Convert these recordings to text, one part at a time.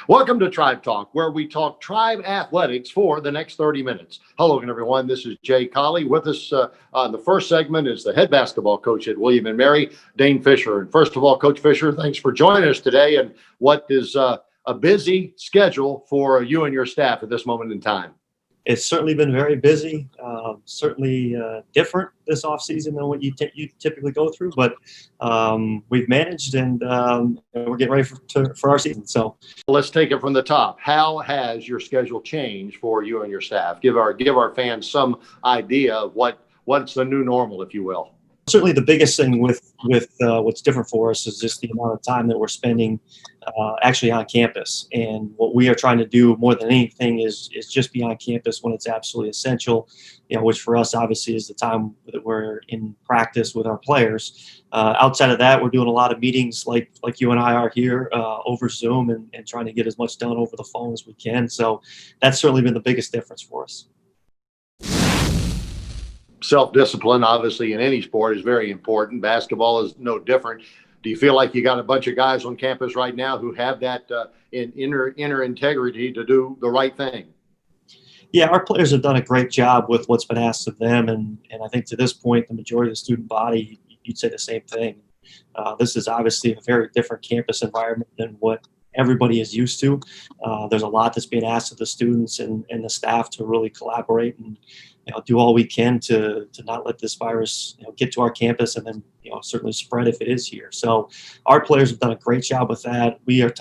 Welcome to Tribe Talk, where we talk tribe athletics for the next 30 minutes. Hello again, everyone. This is Jay Colley. With us on the first segment is the head basketball coach at William & Mary, Dane Fischer. And first of all, Coach Fischer, thanks for joining us today. And what is a busy schedule for you and your staff at this moment in time? It's certainly been very busy, certainly different this offseason than what you typically go through, but we've managed and we're getting ready for our season. So let's take it from the top. How has your schedule changed for you and your staff? Give our fans some idea of what's the new normal, if you will. Certainly the biggest thing with what's different for us is just the amount of time that we're spending actually on campus. And what we are trying to do more than anything is just be on campus when it's absolutely essential, which for us obviously is the time that we're in practice with our players. Outside of that, we're doing a lot of meetings like you and I are here over Zoom and trying to get as much done over the phone as we can. So that's certainly been the biggest difference for us. Self-discipline, obviously, in any sport is very important. Basketball is no different. Do you feel like you got a bunch of guys on campus right now who have that inner integrity to do the right thing? Yeah, our players have done a great job with what's been asked of them. And I think to this point, the majority of the student body, you'd say the same thing. This is obviously a very different campus environment than what everybody is used to. There's a lot that's being asked of the students and the staff to really collaborate and do all we can to not let this virus get to our campus and then certainly spread if it is here. So our players have done a great job with that. We are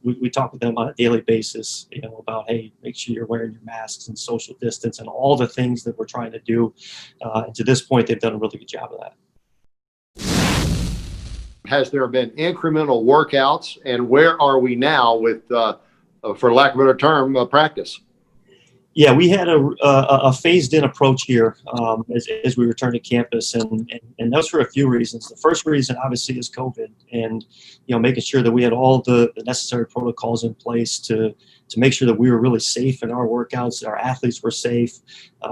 we talk with them on a daily basis about, hey, make sure you're wearing your masks and social distance and all the things that we're trying to do. And to this point, they've done a really good job of that. Has there been incremental workouts, and where are we now with, for lack of a better term, practice? Yeah, we had a phased-in approach here as we returned to campus, and that was for a few reasons. The first reason, obviously, is COVID, and making sure that we had all the necessary protocols in place to make sure that we were really safe in our workouts, that our athletes were safe.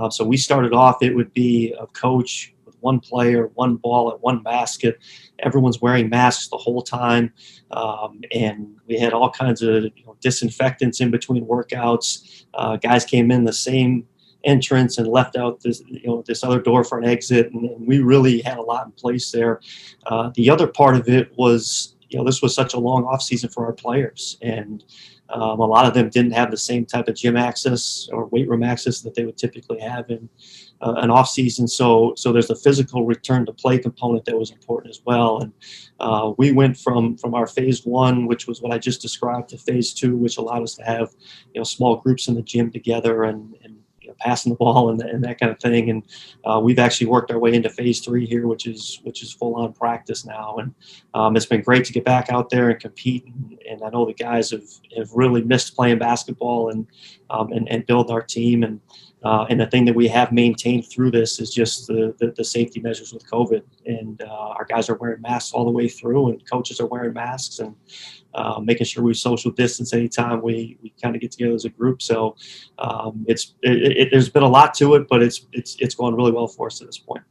So we started off, it would be a coach with one player, one ball, and one basket. Everyone's wearing masks the whole time, and we had all kinds of disinfectants in between workouts. Guys came in the same entrance and left out this other door for an exit, and we really had a lot in place there. The other part of it was this was such a long off season for our players, and a lot of them didn't have the same type of gym access or weight room access that they would typically have in an off season. So there's the physical return to play component that was important as well. And we went from our phase one, which was what I just described, to phase two, which allowed us to have small groups in the gym together and passing the ball and that kind of thing. And we've actually worked our way into phase three here, which is full on practice now. And it's been great to get back out there and compete. And I know the guys have really missed playing basketball and build our team. And the thing that we have maintained through this is just the safety measures with COVID. And our guys are wearing masks all the way through, and coaches are wearing masks, and making sure we social distance anytime we kind of get together as a group. So there's been a lot to it, but it's going really well for us at this point.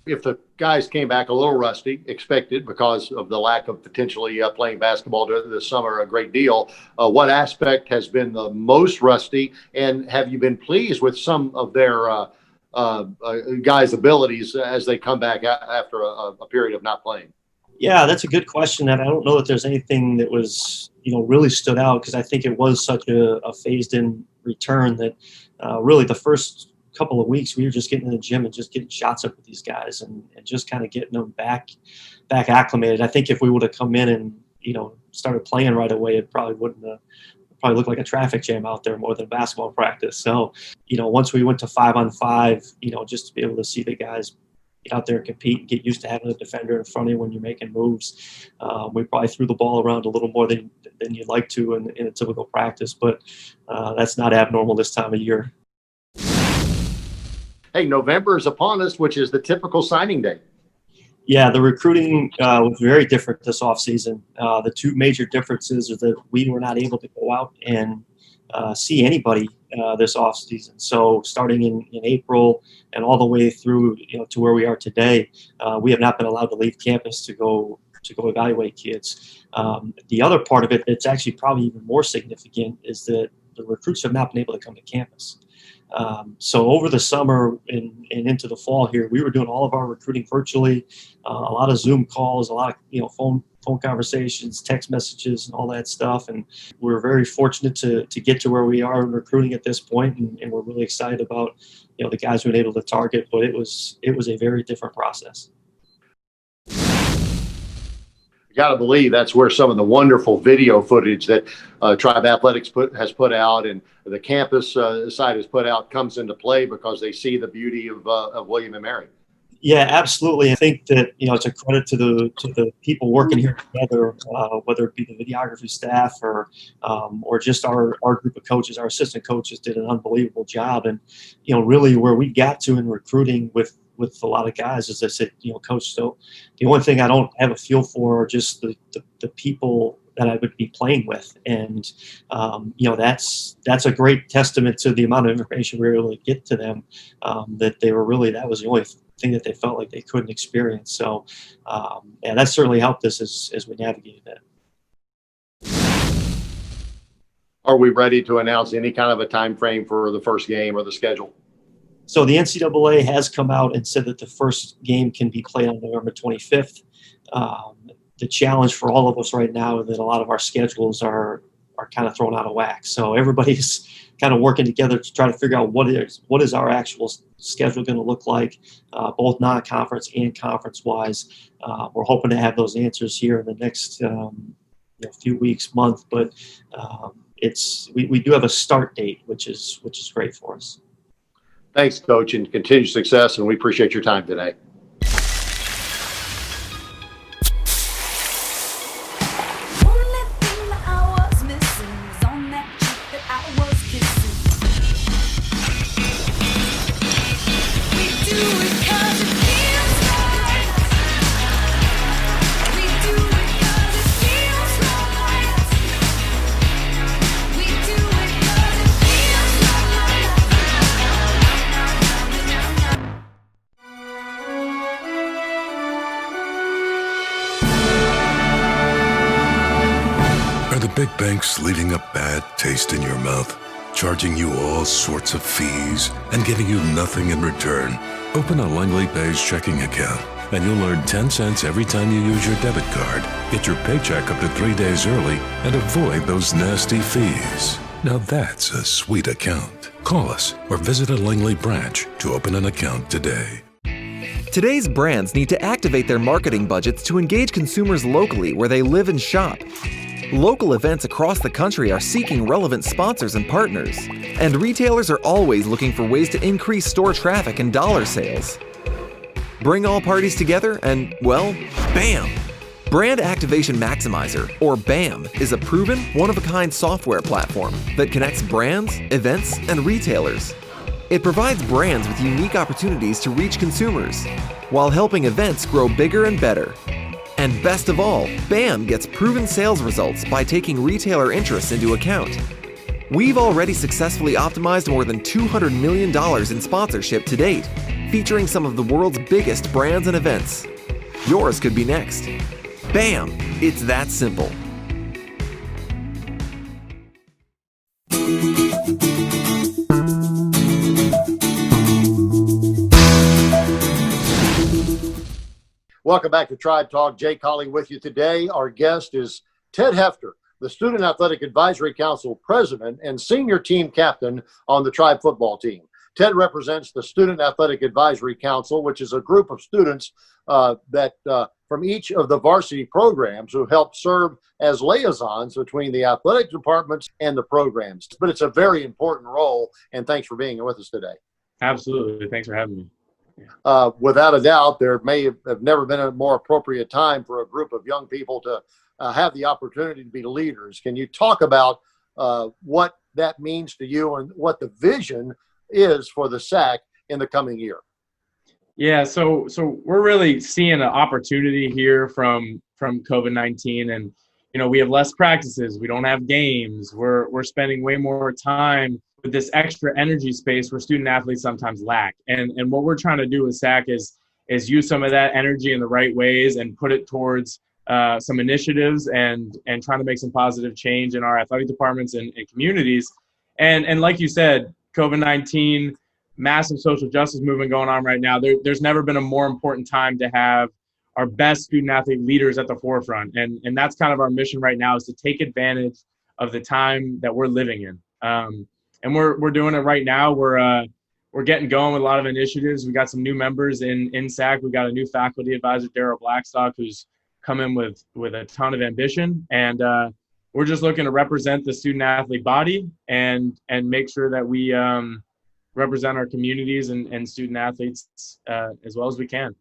If the guys came back a little rusty, expected because of the lack of potentially playing basketball this summer a great deal, what aspect has been the most rusty, and have you been pleased with some of their guys' abilities as they come back after a period of not playing? Yeah, that's a good question, and I don't know that there's anything that was really stood out, because I think it was such a phased-in return that really the first couple of weeks we were just getting in the gym and just getting shots up with these guys and just kind of getting them back acclimated. I think if we would have come in and started playing right away, it probably wouldn't have probably looked like a traffic jam out there more than basketball practice. So once we went to 5-on-5, just to be able to see the guys get out there and compete and get used to having a defender in front of you when you're making moves. We probably threw the ball around a little more than you'd like to in a typical practice, but that's not abnormal this time of year. Hey, November is upon us, which is the typical signing day. Yeah, the recruiting was very different this offseason. The two major differences are that we were not able to go out and see anybody this offseason. So starting in April and all the way through to where we are today, we have not been allowed to leave campus to go to go evaluate kids. The other part of it that's actually probably even more significant is that the recruits have not been able to come to campus. So over the summer and into the fall here, we were doing all of our recruiting virtually, a lot of Zoom calls, a lot of phone conversations, text messages, and all that stuff. And we're very fortunate to get to where we are in recruiting at this point, and we're really excited about the guys we've been able to target. But it was a very different process. You got to believe that's where some of the wonderful video footage that Tribe Athletics has put out and the campus side has put out comes into play, because they see the beauty of William and Mary. Yeah, absolutely. I think that it's a credit to the people working here together, whether it be the videography staff or just our group of coaches. Our assistant coaches did an unbelievable job, and really where we got to in recruiting with a lot of guys, as I said, Coach. So the only thing I don't have a feel for are just the people that I would be playing with, and that's a great testament to the amount of information we were able to get to them. That was the only thing that they felt like they couldn't experience. So, that certainly helped us as we navigated that. Are we ready to announce any kind of a time frame for the first game or the schedule? So the NCAA has come out and said that the first game can be played on November 25th. The challenge for all of us right now is that a lot of our schedules are kind of thrown out of whack. So everybody's kind of working together to try to figure out what is our actual schedule going to look like, both non-conference and conference-wise. We're hoping to have those answers here in the next few weeks, month. But we do have a start date, which is great for us. Thanks, Coach, and continued success, and we appreciate your time today. Big banks leaving a bad taste in your mouth, charging you all sorts of fees and giving you nothing in return. Open a Langley Pays checking account and you'll earn 10 cents every time you use your debit card. Get your paycheck up to 3 days early and avoid those nasty fees. Now that's a sweet account. Call us or visit a Langley branch to open an account today. Today's brands need to activate their marketing budgets to engage consumers locally where they live and shop. Local events across the country are seeking relevant sponsors and partners, and retailers are always looking for ways to increase store traffic and dollar sales. Bring all parties together and, well, BAM! Brand Activation Maximizer, or BAM, is a proven, one-of-a-kind software platform that connects brands, events, and retailers. It provides brands with unique opportunities to reach consumers, while helping events grow bigger and better. And best of all, BAM gets proven sales results by taking retailer interests into account. We've already successfully optimized more than $200 million in sponsorship to date, featuring some of the world's biggest brands and events. Yours could be next. BAM! It's that simple. Welcome back to Tribe Talk. Jay Colley with you today. Our guest is Ted Hefter, the Student Athletic Advisory Council President and Senior Team Captain on the Tribe football team. Ted represents the Student Athletic Advisory Council, which is a group of students that from each of the varsity programs who help serve as liaisons between the athletic departments and the programs. But it's a very important role, and thanks for being with us today. Absolutely. Thanks for having me. Without a doubt, there may have never been a more appropriate time for a group of young people to have the opportunity to be leaders. Can you talk about what that means to you and what the vision is for the SAC in the coming year? Yeah, so we're really seeing an opportunity here from COVID-19, and we have less practices, we don't have games, we're spending way more time with this extra energy space where student athletes sometimes lack. And what we're trying to do with SAC is use some of that energy in the right ways and put it towards some initiatives and trying to make some positive change in our athletic departments and communities. And like you said, COVID-19, massive social justice movement going on right now. There's never been a more important time to have our best student athlete leaders at the forefront. And that's kind of our mission right now, is to take advantage of the time that we're living in. And we're doing it right now. We're getting going with a lot of initiatives. We got some new members in SAC. We got a new faculty advisor, Daryl Blackstock, who's come in with a ton of ambition. And we're just looking to represent the student athlete body and make sure that we represent our communities and student athletes as well as we can.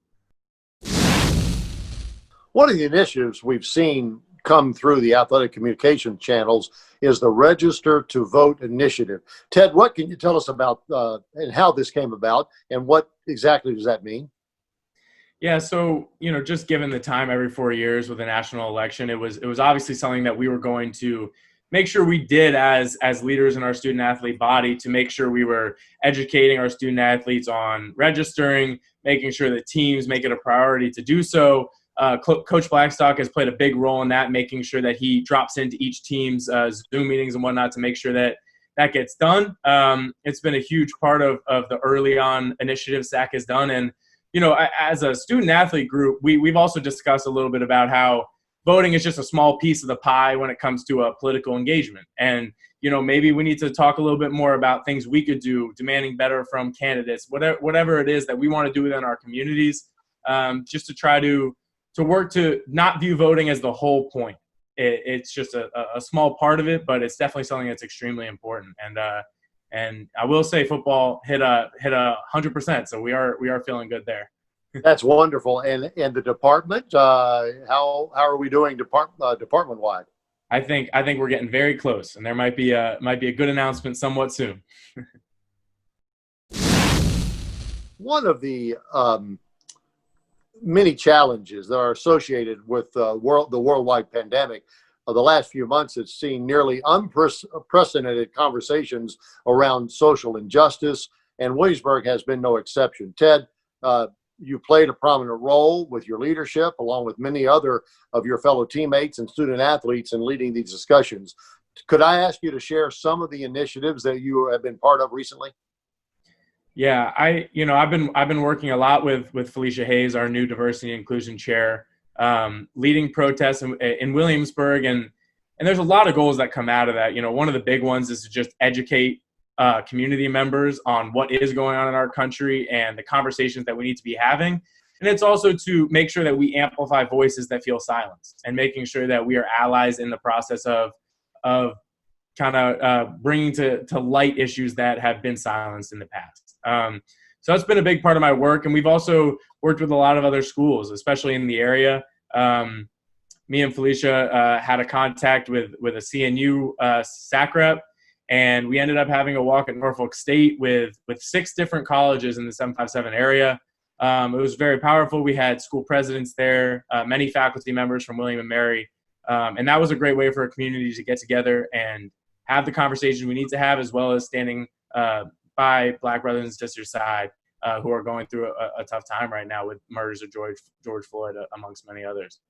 One of the initiatives we've seen come through the athletic communication channels is the Register to Vote initiative. Ted, what can you tell us about and how this came about, and what exactly does that mean? Yeah, so, just given the time every 4 years with a national election, it was obviously something that we were going to make sure we did as leaders in our student athlete body, to make sure we were educating our student athletes on registering, making sure that teams make it a priority to do so. Coach Blackstock has played a big role in that, making sure that he drops into each team's Zoom meetings and whatnot to make sure that gets done. It's been a huge part of the early on initiative SAC has done. And, as a student athlete group, we've also discussed a little bit about how voting is just a small piece of the pie when it comes to a political engagement. And, maybe we need to talk a little bit more about things we could do, demanding better from candidates, whatever it is that we want to do within our communities, just to try to work to not view voting as the whole point. It's just a small part of it, but it's definitely something that's extremely important. And I will say football hit 100%. So we are feeling good there. That's wonderful. And the department, how are we doing department wide? I think we're getting very close, and there might be a good announcement somewhat soon. One of the many challenges that are associated with the worldwide pandemic of the last few months has seen nearly unprecedented conversations around social injustice, and Williamsburg has been no exception. Ted, you played a prominent role with your leadership, along with many other of your fellow teammates and student athletes, in leading these discussions. Could I ask you to share some of the initiatives that you have been part of recently? Yeah, I've been working a lot with Felicia Hayes, our new diversity and inclusion chair, leading protests in Williamsburg, and there's a lot of goals that come out of that. One of the big ones is to just educate community members on what is going on in our country and the conversations that we need to be having. And it's also to make sure that we amplify voices that feel silenced, and making sure that we are allies in the process of kind of bringing to light issues that have been silenced in the past. So that's been a big part of my work. And we've also worked with a lot of other schools, especially in the area. Me and Felicia had a contact with a CNU SAC rep, and we ended up having a walk at Norfolk State with 6 different colleges in the 757 area. It was very powerful. We had school presidents there, many faculty members from William and Mary. And that was a great way for a community to get together and have the conversation we need to have, as well as standing by Black brothers and sisters' side who are going through a tough time right now with murders of George Floyd, amongst many others.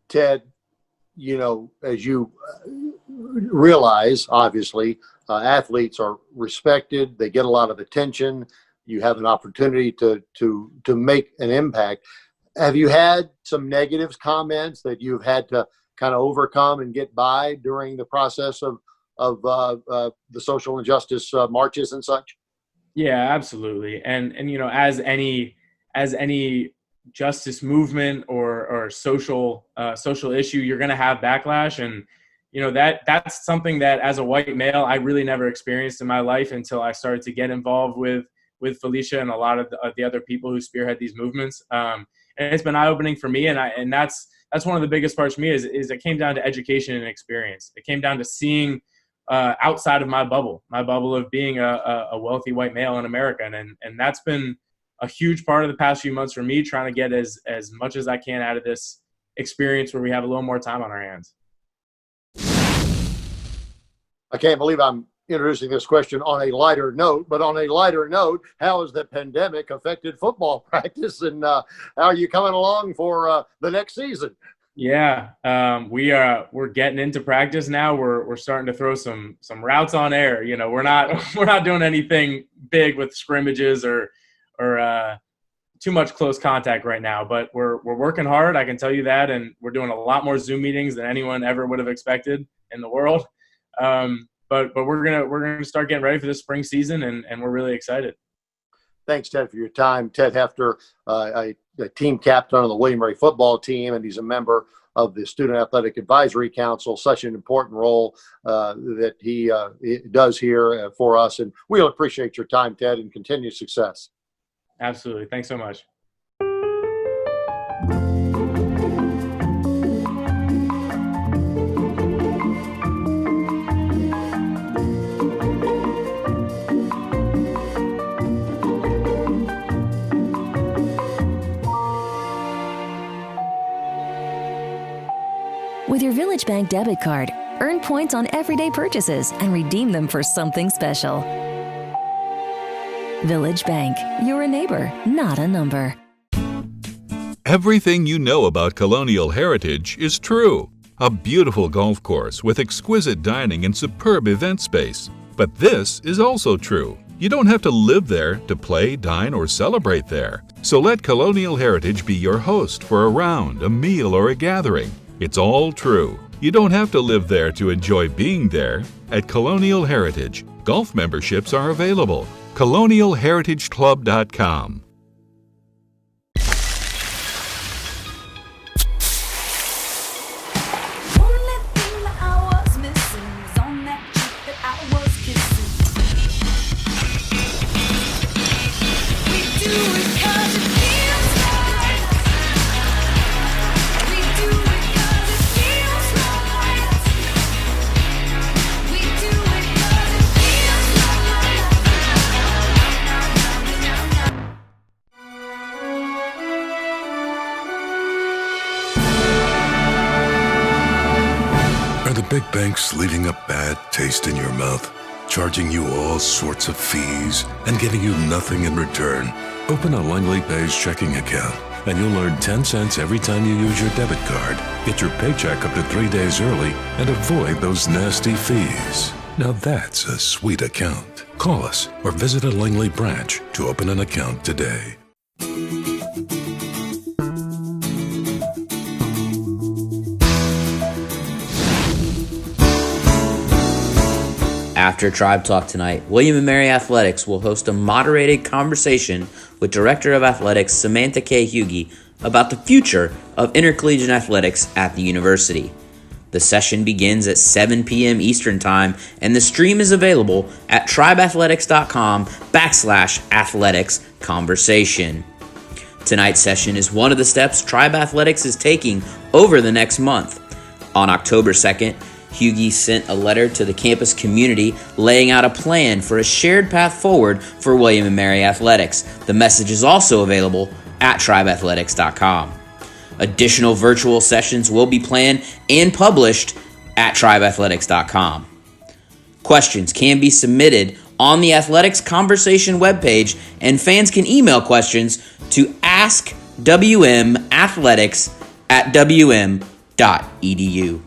Ted, as you realize, obviously, athletes are respected. They get a lot of attention. You have an opportunity to make an impact. Have you had some negative comments that you've had to kind of overcome and get by during the process of the social injustice marches and such? Yeah, absolutely. And as any justice movement or social issue, you're going to have backlash. And that's something that, as a white male, I really never experienced in my life until I started to get involved with Felicia and a lot of the other people who spearhead these movements. And it's been eye-opening for me. And that's one of the biggest parts for me is it came down to education and experience. It came down to seeing outside of my bubble of being a wealthy white male in America. And that's been a huge part of the past few months for me, trying to get as much as I can out of this experience where we have a little more time on our hands. I can't believe I'm introducing this question on a lighter note, but on a lighter note, how has the pandemic affected football practice, and how are you coming along for the next season? Yeah, we're getting into practice now. We're starting to throw some routes on air. You know, we're not doing anything big with scrimmages or too much close contact right now, but we're working hard. I can tell you that, and we're doing a lot more Zoom meetings than anyone ever would have expected in the world. But we're gonna start getting ready for this spring season, and we're really excited. Thanks, Ted, for your time. Ted Hefter, a team captain on the William Mary football team, and he's a member of the Student Athletic Advisory Council. Such an important role that he does here for us, and we appreciate your time, Ted, and continued success. Absolutely. Thanks so much. With your Village Bank debit card, earn points on everyday purchases and redeem them for something special. Village Bank, you're a neighbor, not a number. Everything you know about Colonial Heritage is true. A beautiful golf course with exquisite dining and superb event space. But this is also true. You don't have to live there to play, dine, or celebrate there. So let Colonial Heritage be your host for a round, a meal, or a gathering. It's all true. You don't have to live there to enjoy being there. At Colonial Heritage, golf memberships are available. ColonialHeritageClub.com. Are the big banks leaving a bad taste in your mouth? Charging you all sorts of fees and giving you nothing in return? Open a Langley Pays checking account and you'll earn 10 cents every time you use your debit card. Get your paycheck up to 3 days early and avoid those nasty fees. Now that's a sweet account. Call us or visit a Langley branch to open an account today. After Tribe Talk tonight, William & Mary Athletics will host a moderated conversation with Director of Athletics Samantha K. Hughey about the future of intercollegiate athletics at the university. The session begins at 7 p.m. Eastern Time, and the stream is available at tribeathletics.com/athletics conversation. Tonight's session is one of the steps Tribe Athletics is taking over the next month. On October 2nd, Hughey sent a letter to the campus community laying out a plan for a shared path forward for William & Mary Athletics. The message is also available at tribeathletics.com. Additional virtual sessions will be planned and published at tribeathletics.com. Questions can be submitted on the Athletics Conversation webpage, and fans can email questions to askwmathletics@wm.edu.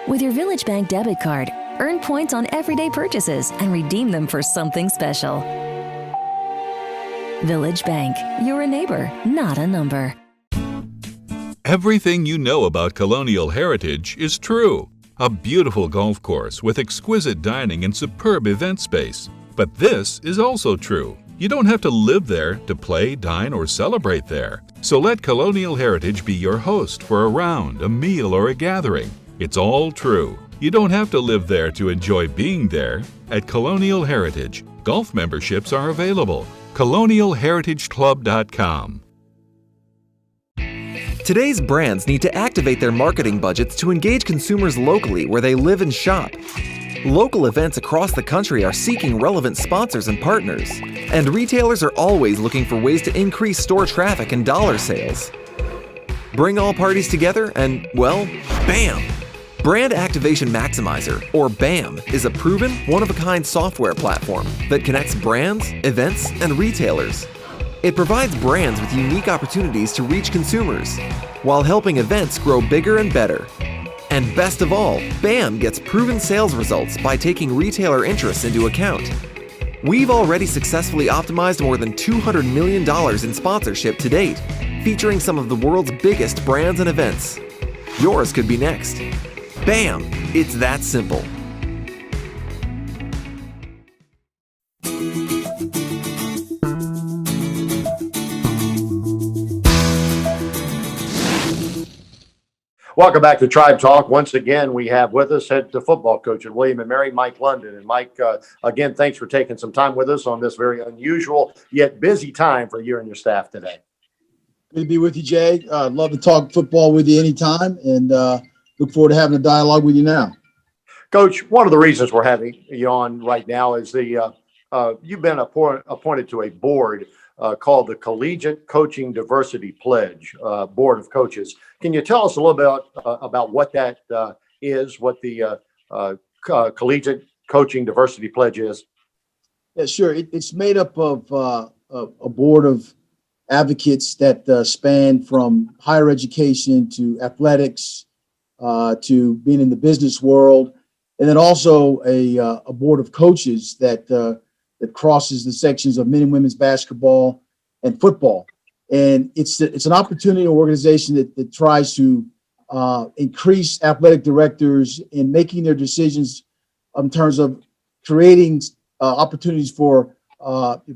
With your Village Bank debit card, earn points on everyday purchases and redeem them for something special. Village Bank, you're a neighbor, not a number. Everything you know about Colonial Heritage is true. A beautiful golf course with exquisite dining and superb event space. But this is also true. You don't have to live there to play, dine, or celebrate there. So let Colonial Heritage be your host for a round, a meal, or a gathering. It's all true. You don't have to live there to enjoy being there. At Colonial Heritage, golf memberships are available. ColonialHeritageClub.com. Today's brands need to activate their marketing budgets to engage consumers locally where they live and shop. Local events across the country are seeking relevant sponsors and partners, and retailers are always looking for ways to increase store traffic and dollar sales. Bring all parties together and, well, bam! Brand Activation Maximizer, or BAM, is a proven, one-of-a-kind software platform that connects brands, events, and retailers. It provides brands with unique opportunities to reach consumers, while helping events grow bigger and better. And best of all, BAM gets proven sales results by taking retailer interests into account. We've already successfully optimized more than $200 million in sponsorship to date, featuring some of the world's biggest brands and events. Yours could be next. BAM! It's that simple. Welcome back to Tribe Talk. Once again, we have with us head football coach at William & Mary, Mike London. And Mike, again, thanks for taking some time with us on this very unusual yet busy time for you and your staff today. Good to be with you, Jay. Love to talk football with you anytime, and look forward to having a dialogue with you now. Coach, one of the reasons we're having you on right now is you've been appointed to a board called the Collegiate Coaching Diversity Pledge Board of Coaches. Can you tell us a little bit about what that is, what the Collegiate Coaching Diversity Pledge is? Yeah, sure. It's made up of a board of advocates that span from higher education to athletics to being in the business world, and then also a board of coaches that crosses the sections of men and women's basketball and football. And it's an opportunity, an organization that tries to increase athletic directors in making their decisions in terms of creating opportunities for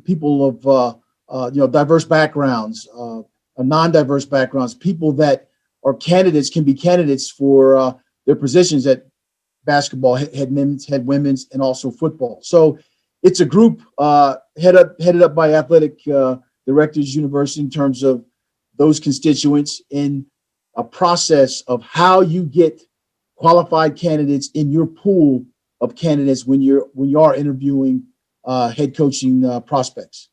people of diverse backgrounds, non-diverse backgrounds, people that are candidates, can be candidates for their positions at basketball, head men's, head women's, and also football. So it's a group headed up by athletic directors university in terms of those constituents in a process of how you get qualified candidates in your pool of candidates when you are interviewing head coaching prospects.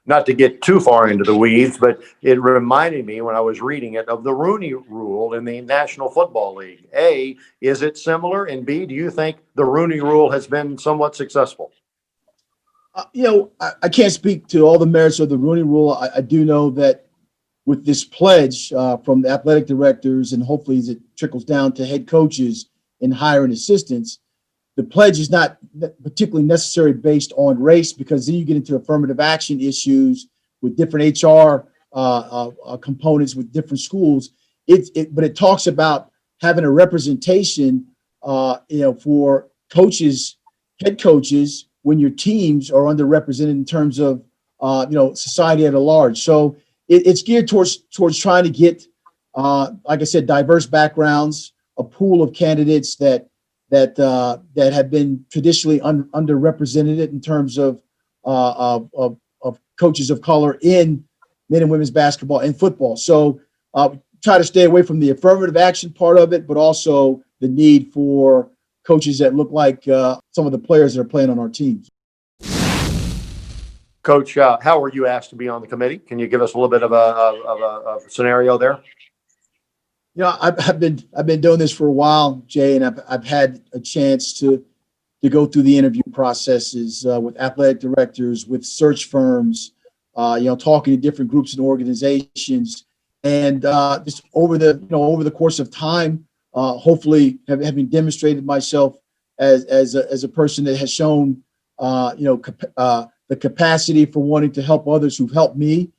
Not to get too far into the weeds, but it reminded me when I was reading it of the Rooney Rule in the National Football League. A, is it similar? And B, do you think the Rooney Rule has been somewhat successful? I can't speak to all the merits of the Rooney Rule. I do know that with this pledge from the athletic directors, and hopefully as it trickles down to head coaches and hiring assistants, the pledge is not particularly necessary based on race, because then you get into affirmative action issues with different HR components with different schools. But it talks about having a representation, for coaches, head coaches, when your teams are underrepresented in terms of, society at large. So it's geared towards trying to get, like I said, diverse backgrounds, a pool of candidates that have been traditionally underrepresented in terms of coaches of color in men and women's basketball and football. So try to stay away from the affirmative action part of it, but also the need for coaches that look like some of the players that are playing on our teams. Coach, how were you asked to be on the committee? Can you give us a little bit of a scenario there? I've been doing this for a while, Jay, and I've had a chance to go through the interview processes with athletic directors, with search firms, talking to different groups and organizations, and just over the course of time, hopefully having demonstrated myself as a person that has shown the capacity for wanting to help others who've helped me,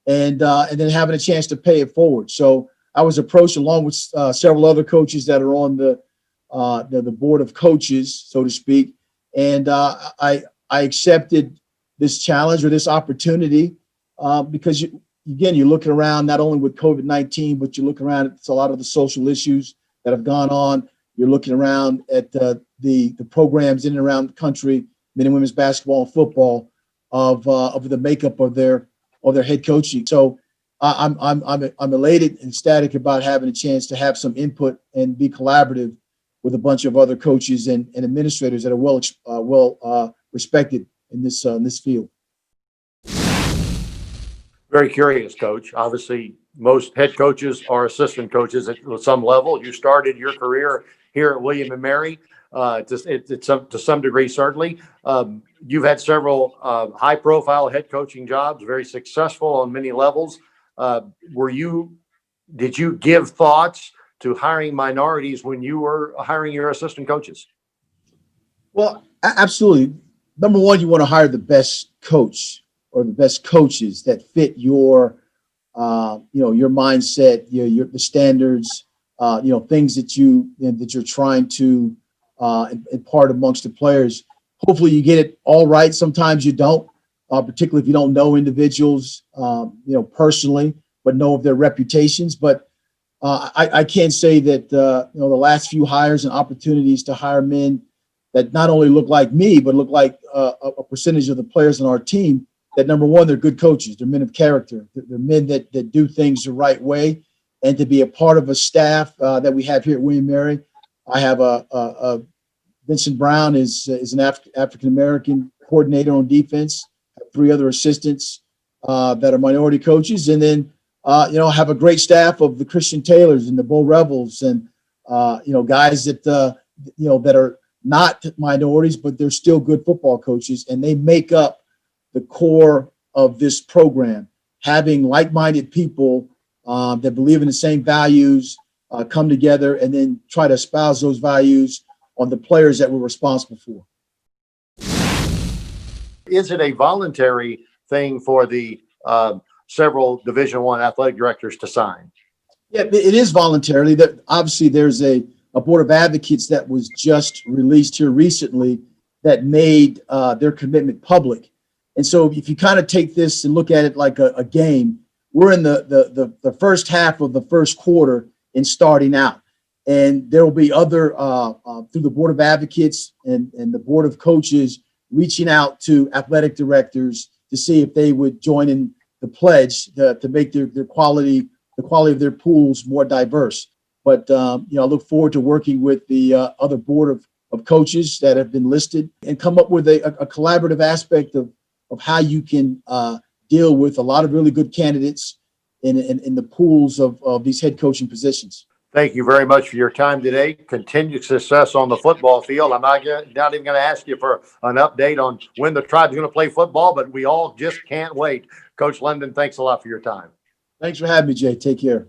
and then having a chance to pay it forward. So I was approached along with several other coaches that are on the board of coaches, so to speak, and I accepted this challenge or this opportunity because you're looking around not only with COVID-19, but you're looking around at a lot of the social issues that have gone on. You're looking around at the programs in and around the country, men and women's basketball and football, of the makeup of their head coaching. So I'm elated and ecstatic about having a chance to have some input and be collaborative with a bunch of other coaches and administrators that are well respected in this field. Very curious, Coach. Obviously, most head coaches are assistant coaches at some level. You started your career here at William and Mary, to some degree, certainly. You've had several high-profile head coaching jobs, very successful on many levels. Did you give thoughts to hiring minorities when you were hiring your assistant coaches? Well, absolutely. Number one, you want to hire the best coach or the best coaches that fit your mindset, the standards, things that you're trying to impart amongst the players. Hopefully, you get it all right. Sometimes you don't, particularly if you don't know individuals, personally, but know of their reputations. But I can't say that the last few hires and opportunities to hire men that not only look like me, but look like a percentage of the players on our team. That number one, they're good coaches. They're men of character. They're men that do things the right way, and to be a part of a staff that we have here at William Mary. I have a Vincent Brown is an African American coordinator on defense. I have 3 other assistants that are minority coaches, and then have a great staff of the Christian Taylors and the Bo Rebels, and guys that that are not minorities, but they're still good football coaches, and they make up the core of this program. Having like-minded people that believe in the same values come together and then try to espouse those values on the players that we're responsible for. Is it a voluntary thing for the several Division I athletic directors to sign? Yeah, it is voluntarily. Obviously, there's a board of advocates that was just released here recently that made their commitment public. And so if you kind of take this and look at it like a game, we're in the first half of the first quarter and starting out. And there will be other, through the board of advocates and the board of coaches, reaching out to athletic directors to see if they would join in the pledge to make the quality of their pools more diverse. But, I look forward to working with the other board of coaches that have been listed and come up with a collaborative aspect of how you can deal with a lot of really good candidates in the pools of these head coaching positions. Thank you very much for your time today. Continued success on the football field. I'm not even going to ask you for an update on when the Tribe's going to play football, but we all just can't wait. Coach London, thanks a lot for your time. Thanks for having me, Jay. Take care.